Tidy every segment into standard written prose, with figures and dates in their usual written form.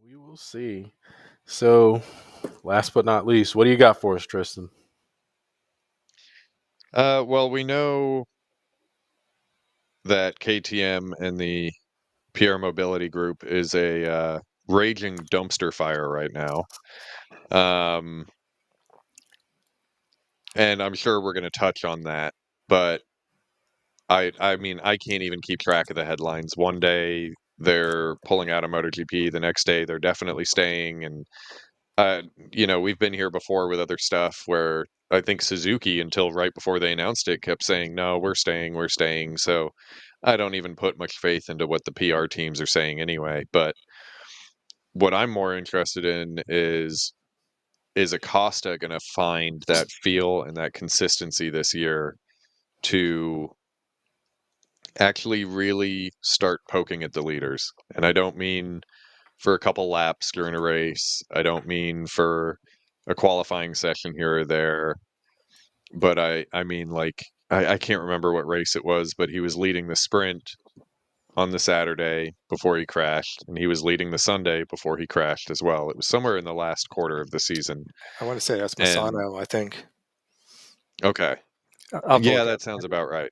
We will see. So, last but not least, what do you got for us, Tristan? Well, we know that KTM and the PR Mobility Group is a raging dumpster fire right now. Um, and I'm sure we're going to touch on that, but I mean, I can't even keep track of the headlines. One day they're pulling out of MotoGP, the next day they're definitely staying, and uh, we've been here before with other stuff where I think Suzuki, until right before they announced it, kept saying, no, we're staying, we're staying. So I don't even put much faith into what the PR teams are saying anyway. But what I'm more interested in is Acosta going to find that feel and that consistency this year to actually really start poking at the leaders. And I don't mean for a couple laps during a race. I don't mean for a qualifying session here or there, but I mean like I can't remember what race it was, but he was leading the sprint on the Saturday before he crashed, and he was leading the Sunday before he crashed as well. It was somewhere in the last quarter of the season. I want to say that's And Masano, I think. okay. I'll have to Yeah, look that at sounds about right.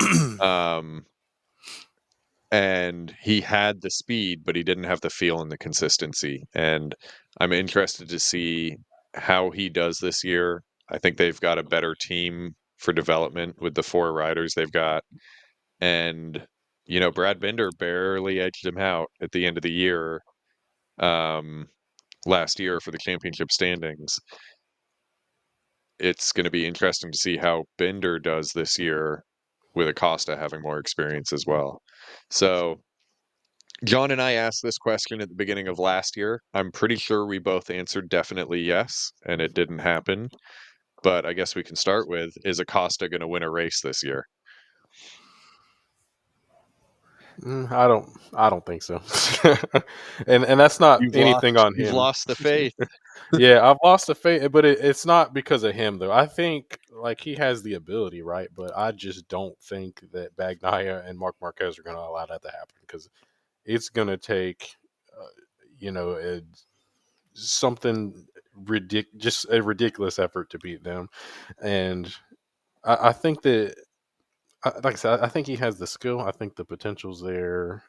it. Um and he had the speed, but he didn't have the feel and the consistency. And I'm interested to see how he does this year. I think they've got a better team for development with the four riders they've got. And, Brad Binder barely edged him out at the end of the year, um, last year for the championship standings. It's going to be interesting to see how Binder does this year with Acosta having more experience as well. So, John and I asked this question at the beginning of last year. I'm pretty sure we both answered definitely yes, and it didn't happen. But I guess we can start with, is Acosta going to win a race this year? I don't think so. and that's not You've anything lost on you've him. lost the faith. Yeah, I've lost the faith, but it's not because of him though. I think like he has the ability, right? But I just don't think that Bagnaia and Mark Marquez are going to allow that to happen because it's going to take, uh, you know, something just a ridiculous effort to beat them, and I think that. Like I said, I think he has the skill. I think the potential's there.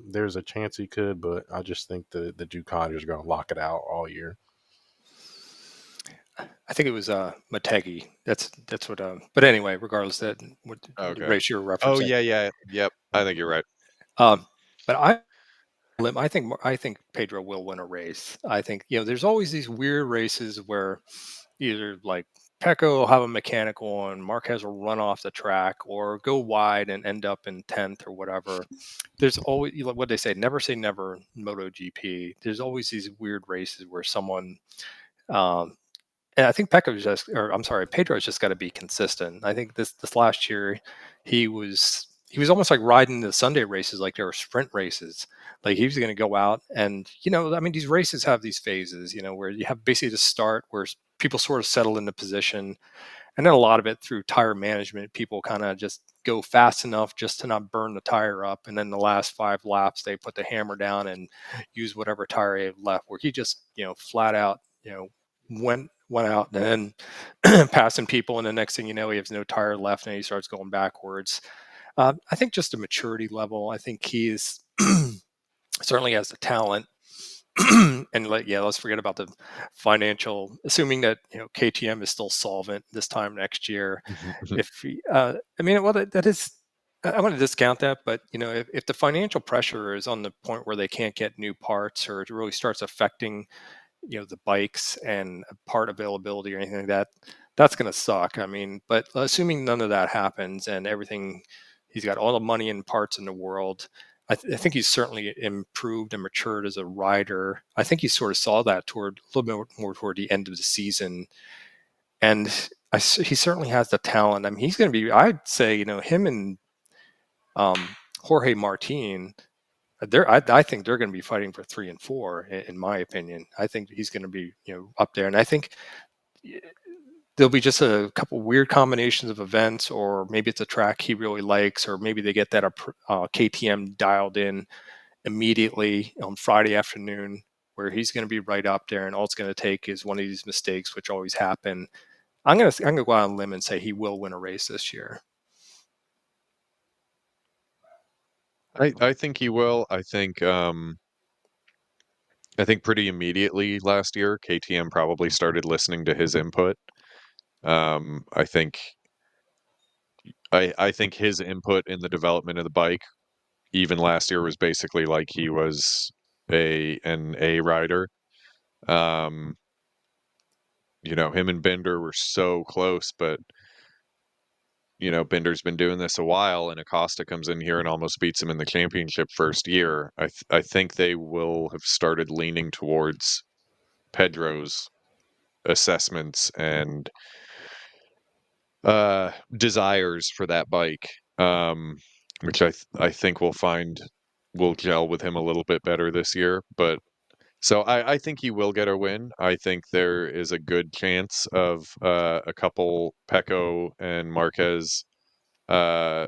There's a chance he could, but I just think the Ducati is going to lock it out all year. I think it was Motegi. That's what. But anyway, regardless, that what Okay. race you're Oh referencing. yeah, yeah, yep. I think you're right. Um, but I think Pedro will win a race. I think there's always these weird races where either like Pecco will have a mechanical and Marquez will run off the track or go wide and end up in 10th or whatever. There's always what they say never in MotoGP. There's always these weird races where someone um, and I think Pedro's just got to be consistent. I think this last year, he was almost like riding the Sunday races like they were sprint races. Like he was going to go out and I mean these races have these phases, where you have basically the start where people sort of settle into position, and then a lot of it through tire management, people kind of just go fast enough just to not burn the tire up, and then the last 5 laps they put the hammer down and use whatever tire they have left. Where he just flat out went out and then passing people, and the next thing you know, he has no tire left and he starts going backwards. I think just a maturity level. I think he is certainly has the talent. And let's forget about the financial. Assuming that KTM is still solvent this time next year, if I mean, well, that is. I want to discount that, but if the financial pressure is on the point where they can't get new parts, or it really starts affecting the bikes and part availability or anything like that, that's going to suck. I mean, but assuming none of that happens and everything, he's got all the money and parts in the world. I think he's certainly improved and matured as a rider. I think he sort of saw that toward a little bit more toward the end of the season, and he certainly has the talent. I mean, he's going to be. I'd say him and Jorge Martin. I think they're going to be fighting for 3 and 4, in my opinion. I think he's going to be up there, and I think there'll be just a couple weird combinations of events, or maybe it's a track he really likes, or maybe they get that KTM dialed in immediately on Friday afternoon where he's going to be right up there, and all it's going to take is one of these mistakes, which always happen. I'm gonna go out on a limb and say he will win a race this year. I think he will. I think pretty immediately last year, KTM probably started listening to his input. I think I think his input in the development of the bike, even last year, was basically like he was an A rider. Um, him and Binder were so close, but Binder's been doing this a while, and Acosta comes in here and almost beats him in the championship first year. I think they will have started leaning towards Pedro's assessments and desires for that bike, which I think will gel with him a little bit better this year. But so I think he will get a win. I think there is a good chance of a couple Pecco and Marquez uh,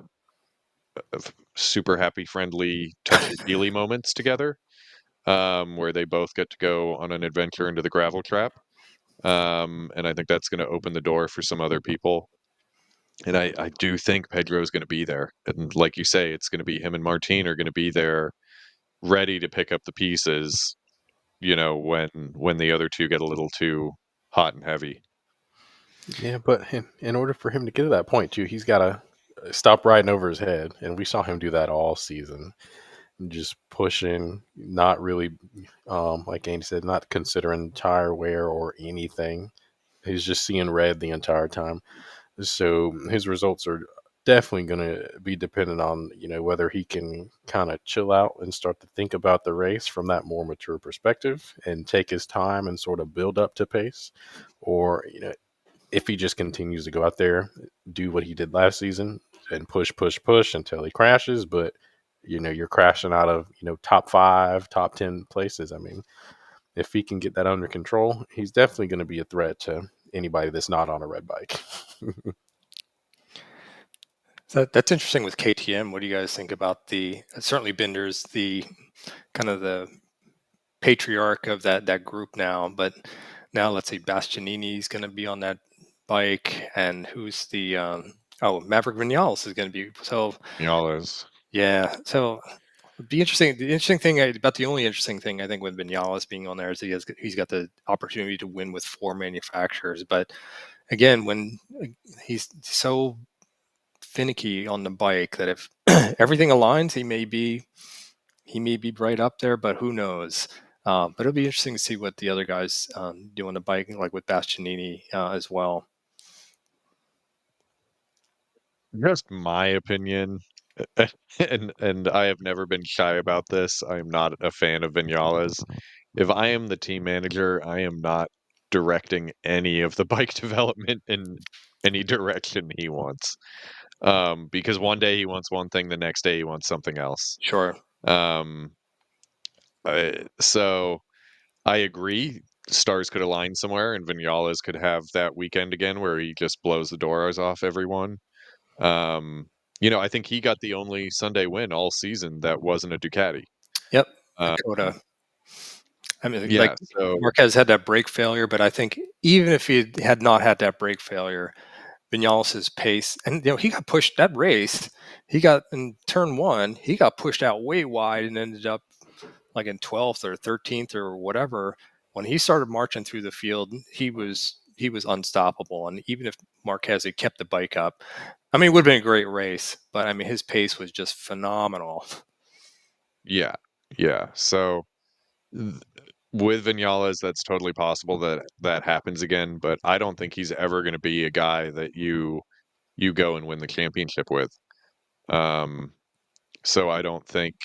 super happy, friendly, touchy feely moments together, where they both get to go on an adventure into the gravel trap. And I think that's going to open the door for some other people. And I do think Pedro is going to be there. And like you say, it's going to be him and Martin are going to be there ready to pick up the pieces, when the other two get a little too hot and heavy. Yeah, but in order for him to get to that point too, he's got to stop riding over his head, and we saw him do that all season, just pushing, not really, like Andy said, not considering tire wear or anything. He's just seeing red the entire time. So his results are definitely going to be dependent on whether he can kind of chill out and start to think about the race from that more mature perspective and take his time and sort of build up to pace, or if he just continues to go out there, do what he did last season and push, push, push until he crashes. But you're crashing out of top 5, top 10 places. I mean, if he can get that under control, he's definitely going to be a threat to anybody that's not on a red bike. So that's interesting with KTM. What do you guys think about certainly Binder's the kind of the patriarch of that group now, but now let's say Bastianini's going to be on that bike, and who's the Maverick Vinales is going to be. So Vinales. yeah, so it'd be interesting. The interesting thing about the only interesting thing I think with Vinales being on there is he's got the opportunity to win with 4 manufacturers, but again, when he's so finicky on the bike that if everything aligns, he may be right up there, but who knows? But it'll be interesting to see what the other guys do on the bike, like with Bastianini as well. Just my opinion, and I have never been shy about this. I am not a fan of Vinales. If I am the team manager, I am not directing any of the bike development in any direction he wants. Because one day he wants one thing, the next day he wants something else. Sure. Um, so I agree. Stars could align somewhere, and Vinales could have that weekend again where he just blows the doors off everyone. Um, I think he got the only Sunday win all season that wasn't a Ducati. Yep. Um, Dakota. I mean, like yeah, so Marquez had that brake failure, but I think even if he had not had that brake failure, Vinales' pace, and he got pushed that race. He got in turn 1, he got pushed out way wide and ended up like in 12th or 13th or whatever. When he started marching through the field, he was unstoppable. And even if Marquez had kept the bike up, I mean, it would have been a great race. But I mean, his pace was just phenomenal. yeah, yeah. So th- with Vinales, that's totally possible that that happens again. But I don't think he's ever going to be a guy that you go and win the championship with. Um, so I don't think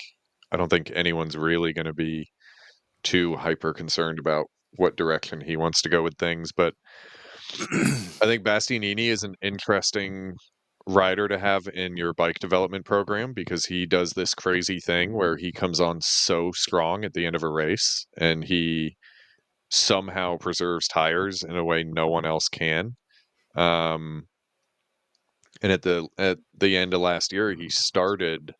anyone's really going to be too hyper concerned about what direction he wants to go with things. But I think Bastianini is an interesting rider to have in your bike development program because he does this crazy thing where he comes on so strong at the end of a race and he somehow preserves tires in a way no one else can. Um, and at the end of last year, he started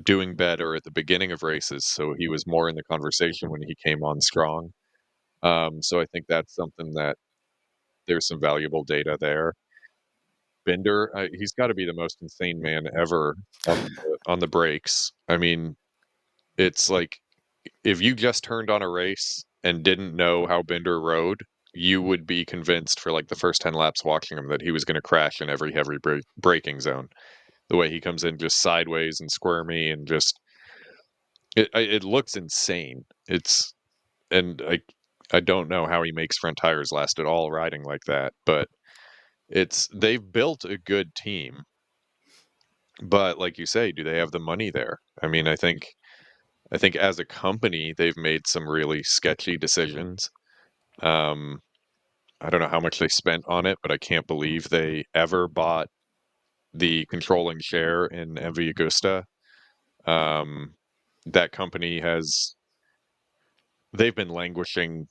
doing better at the beginning of races, so he was more in the conversation when he came on strong. So I think that's something that there's some valuable data there. Bender, he's got to be the most insane man ever on the brakes. I mean, it's like if you just turned on a race and didn't know how Bender rode, you would be convinced for like the first 10 laps watching him that he was going to crash in every heavy braking zone. The way he comes in just sideways and squirmy and just it looks insane. It's and I don't know how he makes front tires last at all riding like that, but they've built a good team. But like you say, do they have the money there? I mean, I think as a company they've made some really sketchy decisions. Um I don't know how much they spent on it, but I can't believe they ever bought the controlling share in MV Agusta. Um, that company they've been languishing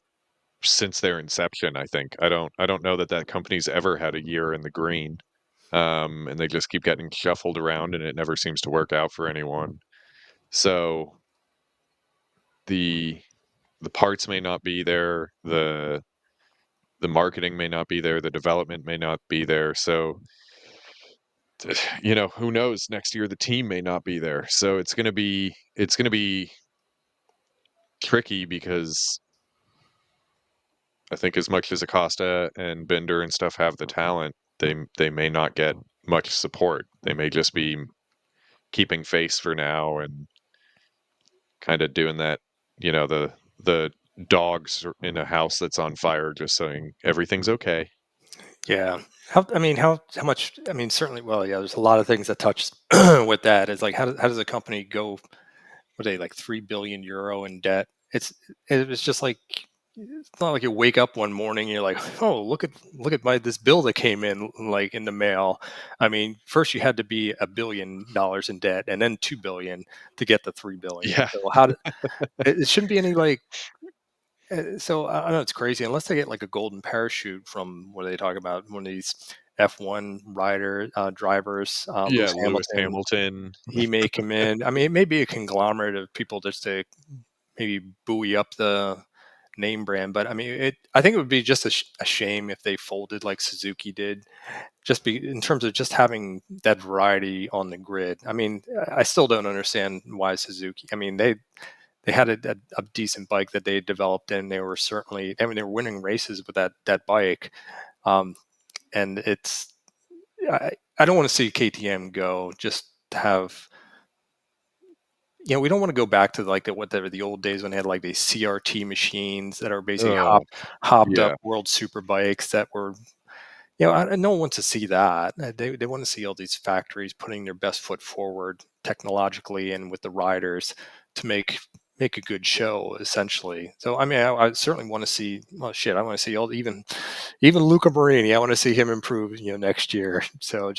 since their inception, I think. I don't know that that company's ever had a year in the green. And they just keep getting shuffled around and it never seems to work out for anyone. So the the parts may not be there, the marketing may not be there, the development may not be there. So who knows? Next year the team may not be there. So it's gonna be tricky because I think as much as Acosta and Bender and stuff have the talent, they may not get much support. They may just be keeping face for now and kind of doing that, the dogs in a house that's on fire, just saying everything's okay. Yeah. How much? I mean, certainly. Well, yeah. There's a lot of things that touch with that. It's like how does a company go? What are they like €3 billion in debt? It's just like it's not like you wake up one morning and you're like, oh, look at my this bill that came in like in the mail. I mean, first you had to be $1 billion in debt, and then 2 billion to get the 3 billion. Yeah, So it shouldn't be any like. So I know it's crazy unless they get like a golden parachute from what they talk about one of these F1 drivers, yeah, Lewis Lewis Hamilton. Hamilton. He may come in. I mean, it may be a conglomerate of people just to maybe buoy up the name brand. But I mean, I think it would be just a shame if they folded like Suzuki did, just be in terms of just having that variety on the grid. I mean, I still don't understand why Suzuki. I mean, they had a decent bike that they developed, and they were certainly. I mean, they were winning races with that bike, um, and I don't want to see KTM go just to have. We don't want to go back to like whatever the old days when they had like these CRT machines that are basically Oh, hopped up yeah. world super bikes that were, no one wants to see that. They want to see all these factories putting their best foot forward technologically and with the riders to make a good show essentially. So I mean, I certainly want to see. Well, shit, I want to see even Luca Marini. I want to see him improve, next year. So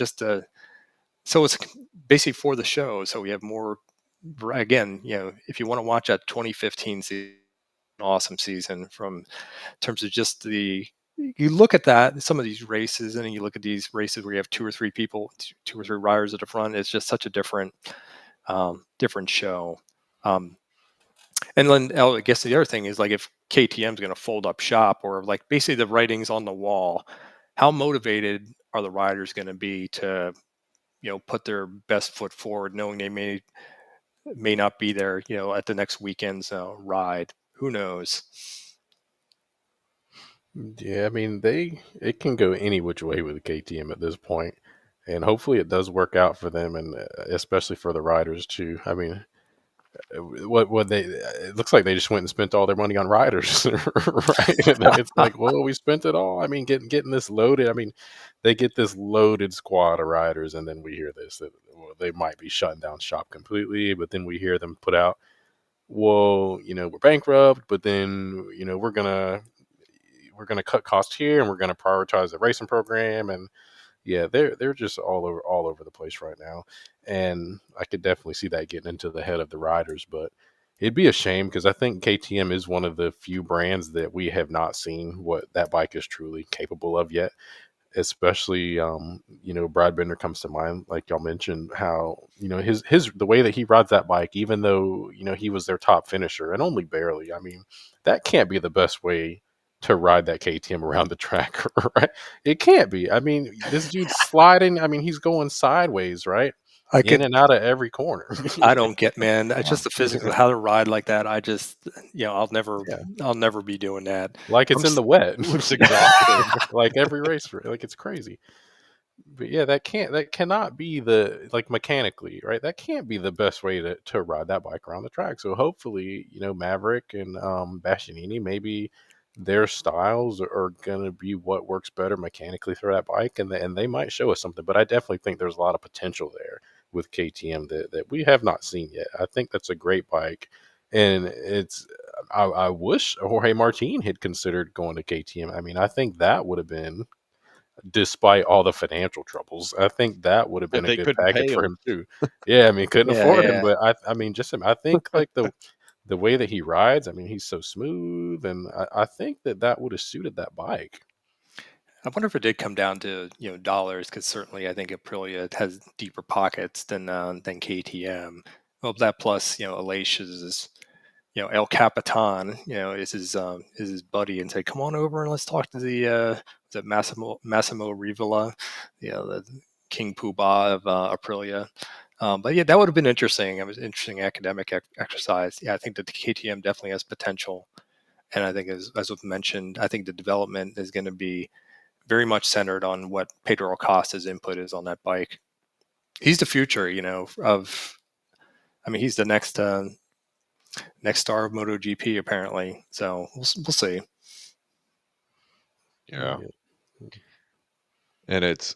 so it's basically for the show. So we have more. Again, if you want to watch that 2015 season, awesome season from in terms of just you look at that some of these races and then you look at these races where you have two or three people, two or three riders at the front. It's just such a different show. Um, and then I guess the other thing is like if KTM is going to fold up shop or like basically the writing's on the wall, how motivated are the riders going to be to put their best foot forward, knowing they may not be there, at the next weekend's ride. Who knows? Yeah, I mean it can go any which way with KTM at this point, and hopefully it does work out for them, and especially for the riders too. I mean, what they it looks like they just went and spent all their money on riders, right? It's like, well, we spent it all. I mean, getting this loaded. I mean, they get this loaded squad of riders, and then we hear this that well, they might be shutting down shop completely, but then we hear them put out, well, we're bankrupt, but then we're gonna cut costs here, and we're gonna prioritize the racing program, and yeah, they're just all over the place right now, and I could definitely see that getting into the head of the riders. But it'd be a shame because I think KTM is one of the few brands that we have not seen what that bike is truly capable of yet. especially Brad Bender comes to mind, like y'all mentioned, how his the way that he rides that bike, even though he was their top finisher and only barely. I mean, that can't be the best way to ride that KTM around the track, right? It can't be. I mean, this dude's sliding. I mean, he's going sideways, right? I In could and out of every corner. I don't get, man. It's just the physics of how to ride like that. I just, Yeah, I'll never be doing that. like I'm it's in s- the wet, Looks exhausting. like every race, like it's crazy. But yeah, that cannot be the like mechanically, right? That can't be the best way to ride that bike around the track. So hopefully, Maverick and Bastianini, maybe their styles are gonna be what works better mechanically for that bike, and they might show us something. But I definitely think there's a lot of potential there with KTM that we have not seen yet. I think that's a great bike, and I wish Jorge Martin had considered going to KTM. I mean, I think that would have been, despite all the financial troubles, I think that would have been And a they good couldn't package pay for him. him too. Yeah, I mean, couldn't yeah, afford him, yeah. but I mean, just him. I think like the way that he rides. I mean, he's so smooth, and I think that would have suited that bike. I wonder if it did come down to dollars, because certainly I think Aprilia has deeper pockets than KTM. Well, that plus Alicia's El Capitan is his buddy, and say, come on over and let's talk to the is it Massimo Rivola, the King Poobah of Aprilia. But yeah, that would have been interesting. It was an interesting academic exercise. Yeah, I think that the KTM definitely has potential, and I think as was mentioned, I think the development is going to be very much centered on what Pedro Acosta's input is on that bike. He's the future, of. I mean, he's the next star of MotoGP apparently. So we'll see. Yeah. Yeah. And it's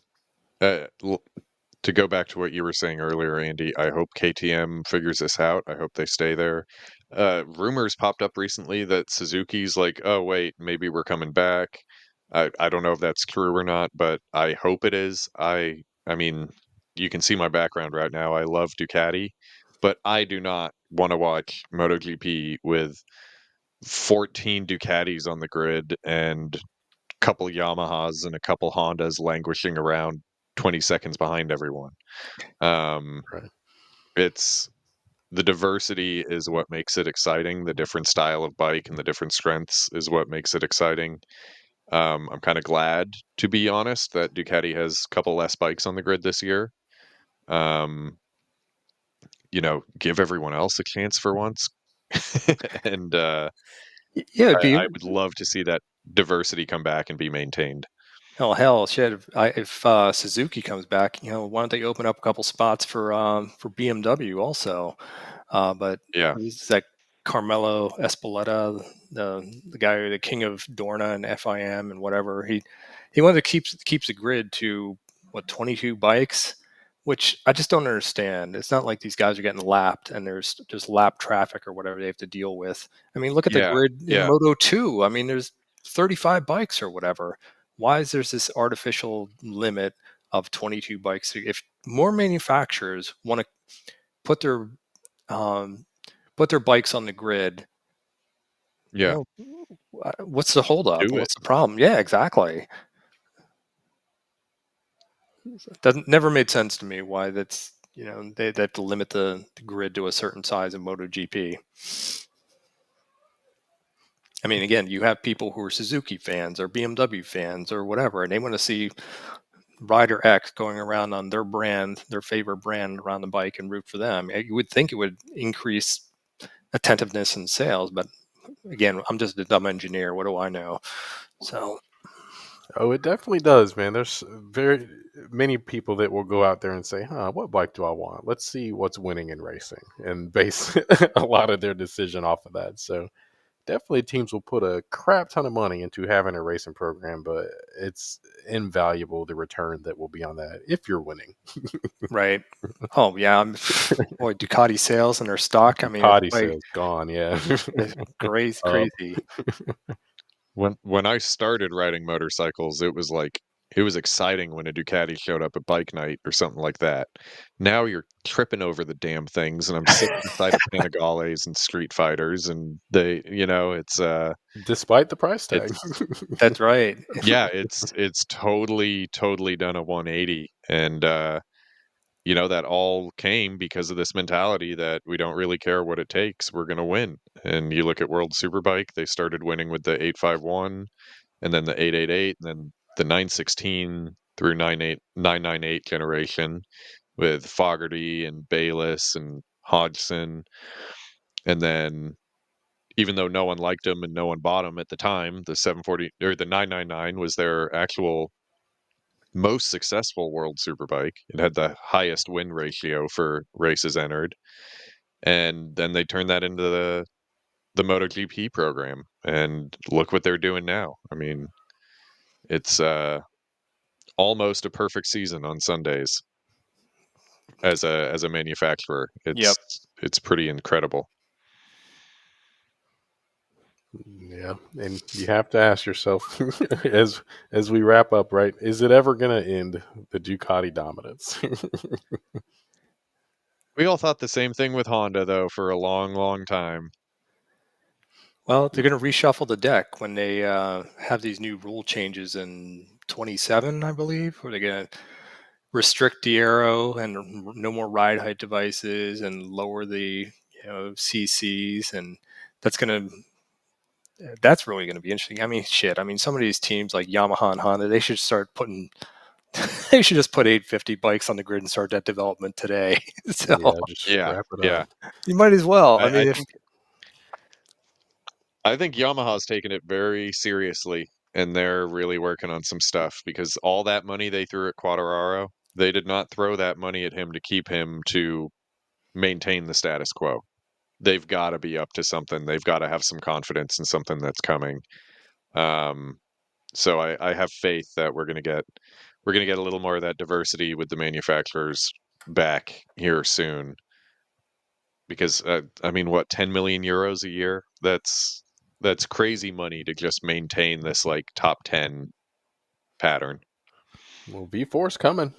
to go back to what you were saying earlier, Andy, I hope KTM figures this out. I hope they stay there. Rumors popped up recently that Suzuki's like, oh wait, maybe we're coming back. I don't know if that's true or not, but I hope it is. I mean, you can see my background right now. I love Ducati, but I do not want to watch MotoGP with 14 Ducatis on the grid and a couple Yamahas and a couple Hondas languishing around 20 seconds behind everyone. Um, Right. it's the diversity is what makes it exciting. The different style of bike and the different strengths is what makes it exciting. I'm kind of glad, to be honest, that Ducati has a couple less bikes on the grid this year. Um, give everyone else a chance for once. And Yeah, it'd be I would love to see that diversity come back and be maintained. oh hell, shit. If Suzuki comes back, why don't they open up a couple spots for BMW also? But Yeah, who's that? Carmelo Espeleta, the guy, the king of Dorna and FIM and whatever. He wanted to keeps the grid to what 22 bikes, which I just don't understand. It's not like these guys are getting lapped and there's just lap traffic or whatever they have to deal with. I mean, look at the yeah, grid in yeah, Moto 2. I mean, there's 35 bikes or whatever. Why is there's this artificial limit of 22 bikes? If more manufacturers want to put their um, put their bikes on the grid, yeah. what's the holdup? Do it. What's the problem? Yeah, exactly. Doesn't never made sense to me why that's they have to limit the grid to a certain size in MotoGP. I mean, again, you have people who are Suzuki fans or BMW fans or whatever, and they want to see rider X going around on their brand, their favorite brand around the bike and root for them. You would think it would increase attentiveness and sales, but again, I'm just a dumb engineer. What do I know? So, Oh, it definitely does, man. There's very many people that will go out there and say, "Huh, what bike do I want? Let's see what's winning in racing," and base a lot of their decision off of that. So definitely teams will put a crap ton of money into having a racing program, but it's invaluable the return that will be on that if you're winning. right. Oh yeah, boy, Ducati sales and their stock. I mean, it's Potty like sales gone, yeah. it's crazy, Up. crazy. When I started riding motorcycles, it was like it was exciting when a Ducati showed up at bike night or something like that. Now you're tripping over the damn things, and I'm sick and tired of Panigales and Street Fighters, and it's Despite the price tag. it's That's right. yeah, it's totally done a 180, and that all came because of this mentality that we don't really care what it takes, we're gonna win. And you look at World Superbike, they started winning with the 851, and then the 888, and then the 916 through 998 generation with Fogarty and Bayless and Hodgson. And then, even though no one liked them and no one bought them at the time, the 740 or the 999 was their actual most successful World Superbike. It had the highest win ratio for races entered, and then they turned that into the MotoGP program. And look what they're doing now. I mean, it's almost a perfect season on Sundays as a manufacturer. Yep. It's pretty incredible. Yeah, and you have to ask yourself as we wrap up, right? Is it ever going to end the Ducati dominance? We all thought the same thing with Honda, though, for a long time. Well, they're going to reshuffle the deck when they have these new rule changes in 27, I believe, where they're going to restrict the aero and no more ride height devices and lower the CCs, and that's going to that's really going to be interesting. I mean, shit. I mean, some of these teams like Yamaha and Honda, they should start putting. They should just put 850 bikes on the grid and start that development today. So Yeah, just Yeah, wrap it yeah. up. you might as well. I I, I mean, if think I think Yamaha's taken it very seriously, and they're really working on some stuff, because all that money they threw at Quattararo, they did not throw that money at him to keep him to maintain the status quo. They've got to be up to something. They've got to have some confidence in something that's coming. Um, so I have faith that we're gonna get a little more of that diversity with the manufacturers back here soon. Because I mean, what, 10 million euros a year? That's crazy money to just maintain this like top 10 pattern. Well, V4's coming.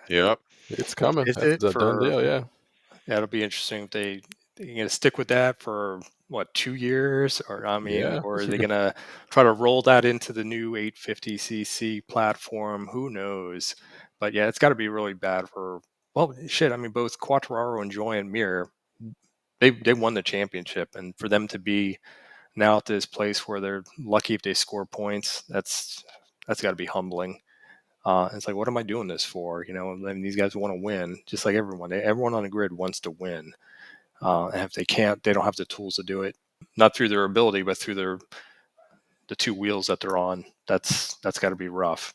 Yep. It's coming. is That's it a done for deal. Yeah. that'll be interesting if they going to stick with that for what 2 years, or I mean, Yeah. or are they going to try to roll that into the new 850cc platform? Who knows? But yeah, it's got to be really bad for well, shit. I mean, both Quattararo and Joy and Mir, they won the championship, and for them to be now at this place where they're lucky if they score points, that's got to be humbling. It's like, what am I doing this for? I mean, these guys want to win, just like everyone. Everyone on the grid wants to win. And if they can't, they don't have the tools to do it. Not through their ability, but through the two wheels that they're on. That's got to be rough.